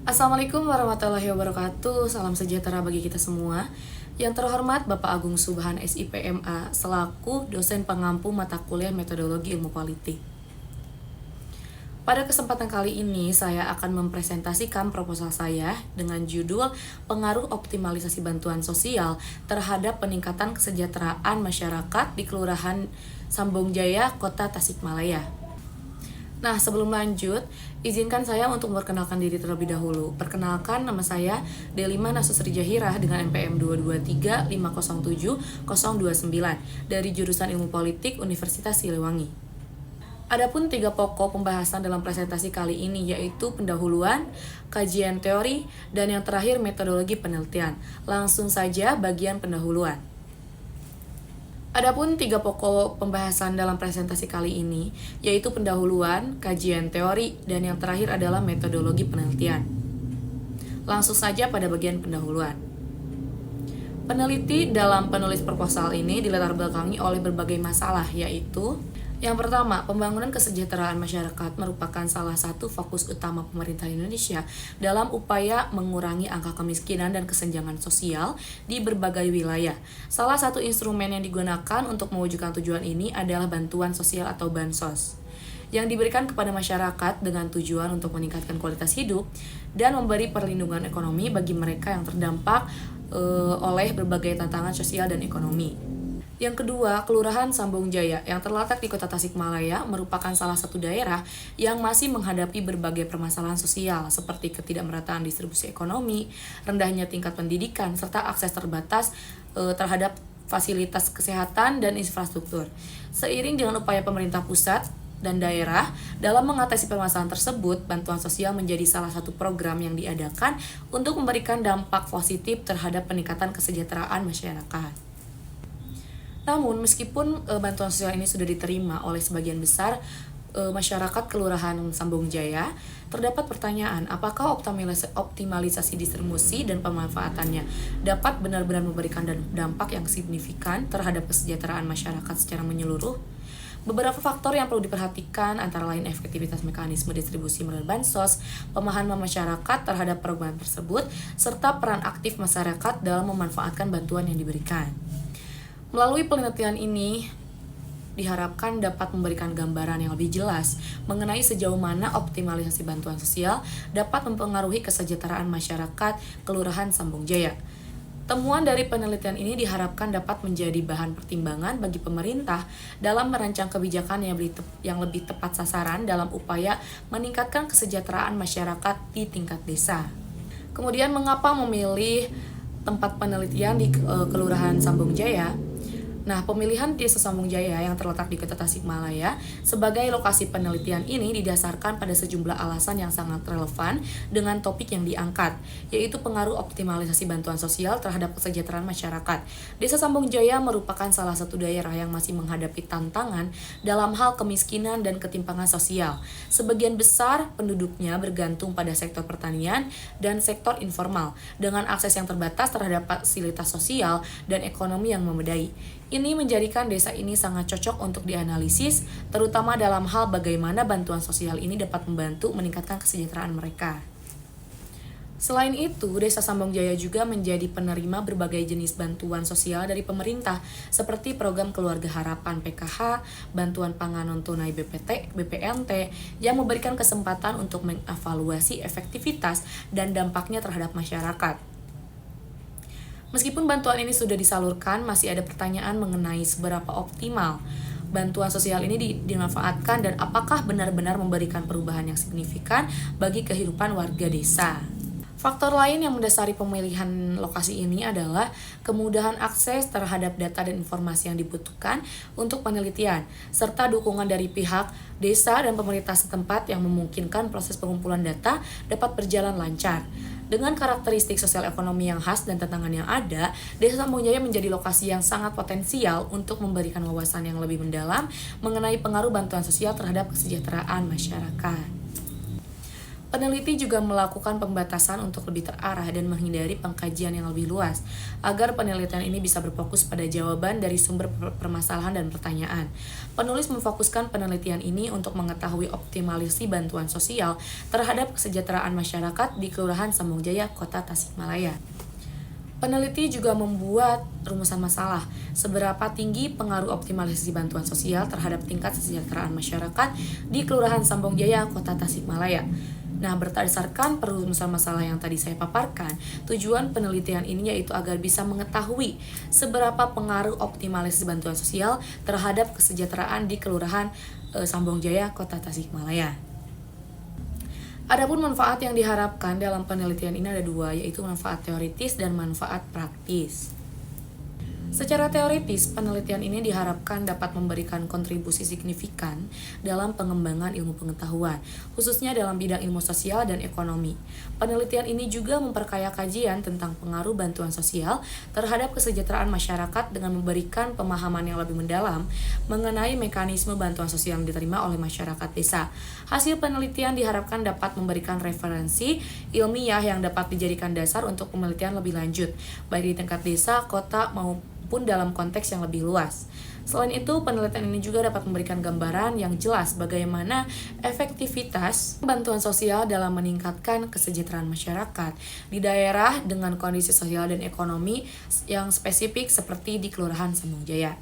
Assalamualaikum warahmatullahi wabarakatuh. Salam sejahtera bagi kita semua. Yang terhormat Bapak Agung Subhan SIPMA selaku dosen pengampu mata kuliah Metodologi Ilmu Politik. Pada kesempatan kali ini saya akan mempresentasikan proposal saya dengan judul Pengaruh Optimalisasi Bantuan Sosial terhadap Peningkatan Kesejahteraan Masyarakat di Kelurahan Sambong Jaya, Kota Tasikmalaya. Nah, sebelum lanjut, izinkan saya untuk memperkenalkan diri terlebih dahulu. Perkenalkan, nama saya Delima Nasusri Jahirah dengan NPM 223507029 dari jurusan Ilmu Politik Universitas Siliwangi. Adapun 3 pokok pembahasan dalam presentasi kali ini yaitu pendahuluan, kajian teori, dan yang terakhir metodologi penelitian. Langsung saja bagian pendahuluan. Adapun 3 pokok pembahasan dalam presentasi kali ini, yaitu pendahuluan, kajian teori, dan yang terakhir adalah metodologi penelitian. Langsung saja pada bagian pendahuluan. Peneliti dalam penulis proposal ini dilatar belakangi oleh berbagai masalah, yaitu yang pertama, pembangunan kesejahteraan masyarakat merupakan salah satu fokus utama pemerintah Indonesia dalam upaya mengurangi angka kemiskinan dan kesenjangan sosial di berbagai wilayah. Salah satu instrumen yang digunakan untuk mewujudkan tujuan ini adalah bantuan sosial atau bansos, yang diberikan kepada masyarakat dengan tujuan untuk meningkatkan kualitas hidup dan memberi perlindungan ekonomi bagi mereka yang terdampak oleh berbagai tantangan sosial dan ekonomi. Yang kedua, Kelurahan Sambong Jaya yang terletak di Kota Tasikmalaya merupakan salah satu daerah yang masih menghadapi berbagai permasalahan sosial seperti ketidakmerataan distribusi ekonomi, rendahnya tingkat pendidikan, serta akses terbatas terhadap fasilitas kesehatan dan infrastruktur. Seiring dengan upaya pemerintah pusat dan daerah dalam mengatasi permasalahan tersebut, bantuan sosial menjadi salah satu program yang diadakan untuk memberikan dampak positif terhadap peningkatan kesejahteraan masyarakat. Namun, meskipun bantuan sosial ini sudah diterima oleh sebagian besar masyarakat Kelurahan Sambong Jaya, terdapat pertanyaan apakah optimalisasi distribusi dan pemanfaatannya dapat benar-benar memberikan dampak yang signifikan terhadap kesejahteraan masyarakat secara menyeluruh. Beberapa faktor yang perlu diperhatikan antara lain efektivitas mekanisme distribusi melalui bansos, pemahaman masyarakat terhadap program tersebut, serta peran aktif masyarakat dalam memanfaatkan bantuan yang diberikan. Melalui penelitian ini, diharapkan dapat memberikan gambaran yang lebih jelas mengenai sejauh mana optimalisasi bantuan sosial dapat mempengaruhi kesejahteraan masyarakat Kelurahan Sambong Jaya. Temuan dari penelitian ini diharapkan dapat menjadi bahan pertimbangan bagi pemerintah dalam merancang kebijakan yang lebih tepat sasaran dalam upaya meningkatkan kesejahteraan masyarakat di tingkat desa. Kemudian, mengapa memilih tempat penelitian di Kelurahan Sambong Jaya? Nah, pemilihan Desa Sambong Jaya yang terletak di Kota Tasikmalaya sebagai lokasi penelitian ini didasarkan pada sejumlah alasan yang sangat relevan dengan topik yang diangkat, yaitu pengaruh optimalisasi bantuan sosial terhadap kesejahteraan masyarakat. Desa Sambong Jaya merupakan salah satu daerah yang masih menghadapi tantangan dalam hal kemiskinan dan ketimpangan sosial. Sebagian besar penduduknya bergantung pada sektor pertanian dan sektor informal, dengan akses yang terbatas terhadap fasilitas sosial dan ekonomi yang memadai. Ini menjadikan desa ini sangat cocok untuk dianalisis, terutama dalam hal bagaimana bantuan sosial ini dapat membantu meningkatkan kesejahteraan mereka. Selain itu, Desa Sambong Jaya juga menjadi penerima berbagai jenis bantuan sosial dari pemerintah, seperti program Keluarga Harapan PKH, bantuan pangan non-tunai BPNT, yang memberikan kesempatan untuk mengevaluasi efektivitas dan dampaknya terhadap masyarakat. Meskipun bantuan ini sudah disalurkan, masih ada pertanyaan mengenai seberapa optimal bantuan sosial ini dimanfaatkan dan apakah benar-benar memberikan perubahan yang signifikan bagi kehidupan warga desa. Faktor lain yang mendasari pemilihan lokasi ini adalah kemudahan akses terhadap data dan informasi yang dibutuhkan untuk penelitian, serta dukungan dari pihak desa dan pemerintah setempat yang memungkinkan proses pengumpulan data dapat berjalan lancar. Dengan karakteristik sosial ekonomi yang khas dan tantangan yang ada, Desa Sambong Jaya menjadi lokasi yang sangat potensial untuk memberikan wawasan yang lebih mendalam mengenai pengaruh bantuan sosial terhadap kesejahteraan masyarakat. Peneliti juga melakukan pembatasan untuk lebih terarah dan menghindari pengkajian yang lebih luas, agar penelitian ini bisa berfokus pada jawaban dari sumber permasalahan dan pertanyaan. Penulis memfokuskan penelitian ini untuk mengetahui optimalisasi bantuan sosial terhadap kesejahteraan masyarakat di Kelurahan Sambong Jaya, Kota Tasikmalaya. Peneliti juga membuat rumusan masalah, seberapa tinggi pengaruh optimalisasi bantuan sosial terhadap tingkat kesejahteraan masyarakat di Kelurahan Sambong Jaya, Kota Tasikmalaya. Nah, berdasarkan perumusan masalah yang tadi saya paparkan, tujuan penelitian ini yaitu agar bisa mengetahui seberapa pengaruh optimalisasi bantuan sosial terhadap kesejahteraan di Kelurahan Sambong Jaya, Kota Tasikmalaya. Adapun manfaat yang diharapkan dalam penelitian ini ada dua, yaitu manfaat teoritis dan manfaat praktis. Secara teoritis, penelitian ini diharapkan dapat memberikan kontribusi signifikan dalam pengembangan ilmu pengetahuan, khususnya dalam bidang ilmu sosial dan ekonomi. Penelitian ini juga memperkaya kajian tentang pengaruh bantuan sosial terhadap kesejahteraan masyarakat dengan memberikan pemahaman yang lebih mendalam mengenai mekanisme bantuan sosial yang diterima oleh masyarakat desa. Hasil penelitian diharapkan dapat memberikan referensi ilmiah yang dapat dijadikan dasar untuk penelitian lebih lanjut, baik di tingkat desa, kota, maupun dalam konteks yang lebih luas. Selain itu, penelitian ini juga dapat memberikan gambaran yang jelas bagaimana efektivitas bantuan sosial dalam meningkatkan kesejahteraan masyarakat di daerah dengan kondisi sosial dan ekonomi yang spesifik seperti di Kelurahan Sambong Jaya.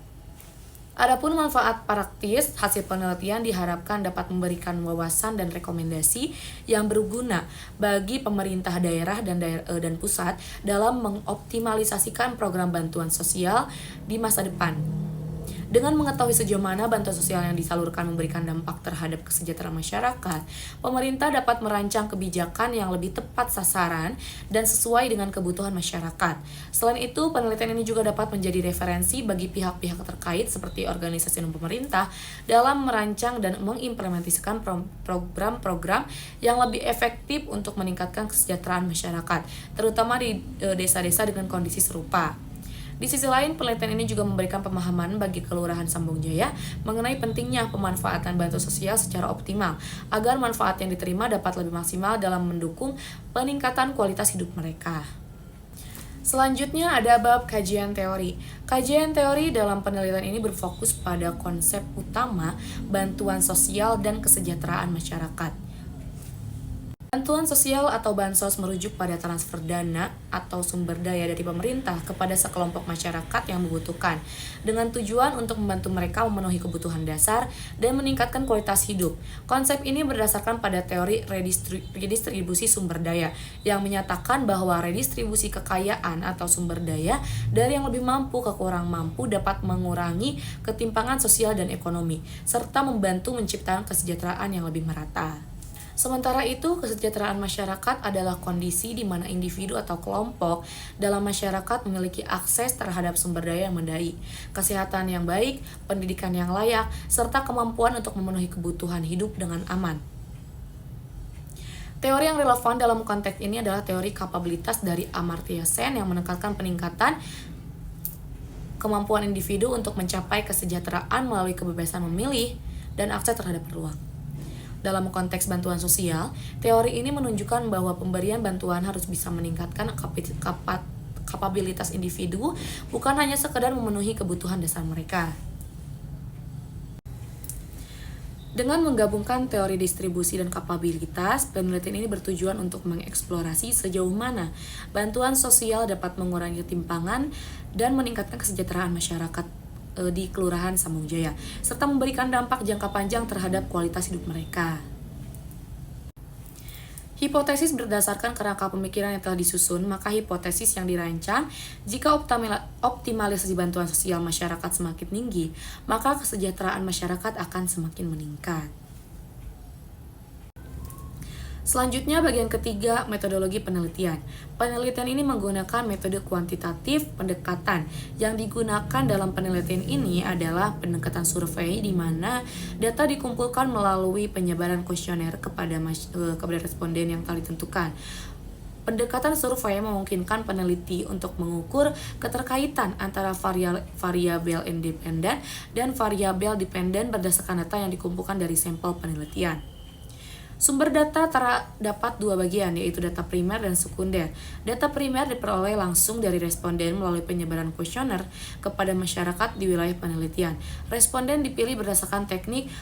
Adapun manfaat praktis, hasil penelitian diharapkan dapat memberikan wawasan dan rekomendasi yang berguna bagi pemerintah daerah dan pusat dalam mengoptimalisasikan program bantuan sosial di masa depan. Dengan mengetahui sejauh mana bantuan sosial yang disalurkan memberikan dampak terhadap kesejahteraan masyarakat, pemerintah dapat merancang kebijakan yang lebih tepat sasaran dan sesuai dengan kebutuhan masyarakat. Selain itu, penelitian ini juga dapat menjadi referensi bagi pihak-pihak terkait seperti organisasi non-pemerintah dalam merancang dan mengimplementasikan program-program yang lebih efektif untuk meningkatkan kesejahteraan masyarakat, terutama di desa-desa dengan kondisi serupa. Di sisi lain, penelitian ini juga memberikan pemahaman bagi Kelurahan Sambong Jaya mengenai pentingnya pemanfaatan bantuan sosial secara optimal, agar manfaat yang diterima dapat lebih maksimal dalam mendukung peningkatan kualitas hidup mereka. Selanjutnya ada bab kajian teori. Kajian teori dalam penelitian ini berfokus pada konsep utama bantuan sosial dan kesejahteraan masyarakat. Bantuan sosial atau bansos merujuk pada transfer dana atau sumber daya dari pemerintah kepada sekelompok masyarakat yang membutuhkan, dengan tujuan untuk membantu mereka memenuhi kebutuhan dasar dan meningkatkan kualitas hidup. Konsep ini berdasarkan pada teori redistribusi sumber daya, yang menyatakan bahwa redistribusi kekayaan atau sumber daya dari yang lebih mampu ke kurang mampu dapat mengurangi ketimpangan sosial dan ekonomi, serta membantu menciptakan kesejahteraan yang lebih merata. Sementara itu, kesejahteraan masyarakat adalah kondisi di mana individu atau kelompok dalam masyarakat memiliki akses terhadap sumber daya yang memadai, kesehatan yang baik, pendidikan yang layak, serta kemampuan untuk memenuhi kebutuhan hidup dengan aman. Teori yang relevan dalam konteks ini adalah teori kapabilitas dari Amartya Sen yang menekankan peningkatan kemampuan individu untuk mencapai kesejahteraan melalui kebebasan memilih dan akses terhadap peluang. Dalam konteks bantuan sosial, teori ini menunjukkan bahwa pemberian bantuan harus bisa meningkatkan kapabilitas individu, bukan hanya sekedar memenuhi kebutuhan dasar mereka. Dengan menggabungkan teori distribusi dan kapabilitas, penelitian ini bertujuan untuk mengeksplorasi sejauh mana bantuan sosial dapat mengurangi ketimpangan dan meningkatkan kesejahteraan masyarakat di Kelurahan Sambong Jaya, serta memberikan dampak jangka panjang terhadap kualitas hidup mereka. Hipotesis berdasarkan kerangka pemikiran yang telah disusun, maka hipotesis yang dirancang, jika optimalisasi bantuan sosial masyarakat semakin tinggi, maka kesejahteraan masyarakat akan semakin meningkat. Selanjutnya bagian ketiga, metodologi penelitian. Penelitian ini menggunakan metode kuantitatif pendekatan. Yang digunakan dalam penelitian ini adalah pendekatan survei, di mana data dikumpulkan melalui penyebaran kuesioner kepada responden yang telah ditentukan. Pendekatan survei memungkinkan peneliti untuk mengukur keterkaitan antara variabel independen dan variabel dependen berdasarkan data yang dikumpulkan dari sampel penelitian. Sumber data terdapat dua bagian, yaitu data primer dan sekunder. Data primer diperoleh langsung dari responden melalui penyebaran kuesioner kepada masyarakat di wilayah penelitian. Responden dipilih berdasarkan teknik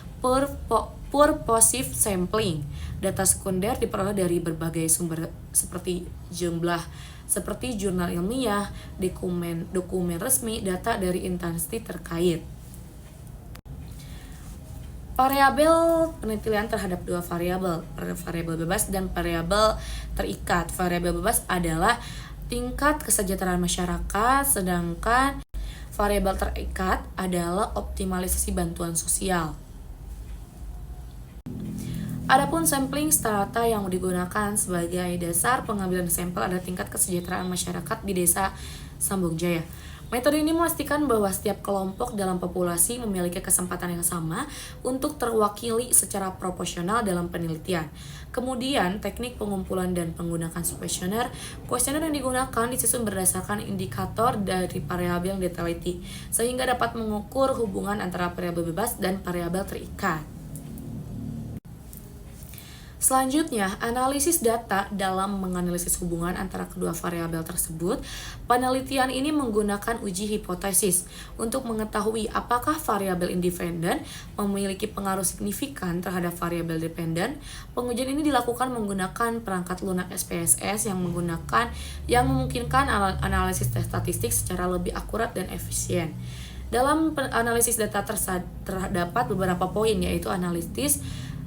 purposive sampling. Data sekunder diperoleh dari berbagai sumber seperti jurnal ilmiah, dokumen resmi, data dari instansi terkait. Variabel penelitian terhadap dua variabel bebas dan variabel terikat. Variabel bebas adalah tingkat kesejahteraan masyarakat, sedangkan variabel terikat adalah optimalisasi bantuan sosial. Adapun sampling strata yang digunakan sebagai dasar pengambilan sampel adalah tingkat kesejahteraan masyarakat di Desa Sambung Jaya. Metode ini memastikan bahwa setiap kelompok dalam populasi memiliki kesempatan yang sama untuk terwakili secara proporsional dalam penelitian. Kemudian, teknik pengumpulan dan penggunaan kuesioner. Kuesioner yang digunakan disusun berdasarkan indikator dari variabel yang diteliti, sehingga dapat mengukur hubungan antara variabel bebas dan variabel terikat. Selanjutnya, analisis data dalam menganalisis hubungan antara kedua variabel tersebut. Penelitian ini menggunakan uji hipotesis untuk mengetahui apakah variabel independen memiliki pengaruh signifikan terhadap variabel dependen. Pengujian ini dilakukan menggunakan perangkat lunak SPSS yang memungkinkan analisis statistik secara lebih akurat dan efisien. Dalam analisis data terdapat beberapa poin, yaitu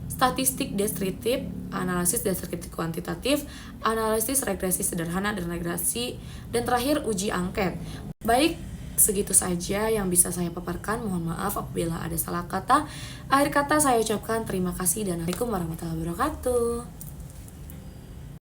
statistik deskriptif, analisis deskriptif kuantitatif, analisis regresi sederhana dan regresi, dan terakhir uji angket. Baik, segitu saja yang bisa saya paparkan. Mohon maaf apabila ada salah kata. Akhir kata saya ucapkan terima kasih dan assalamualaikum warahmatullahi wabarakatuh.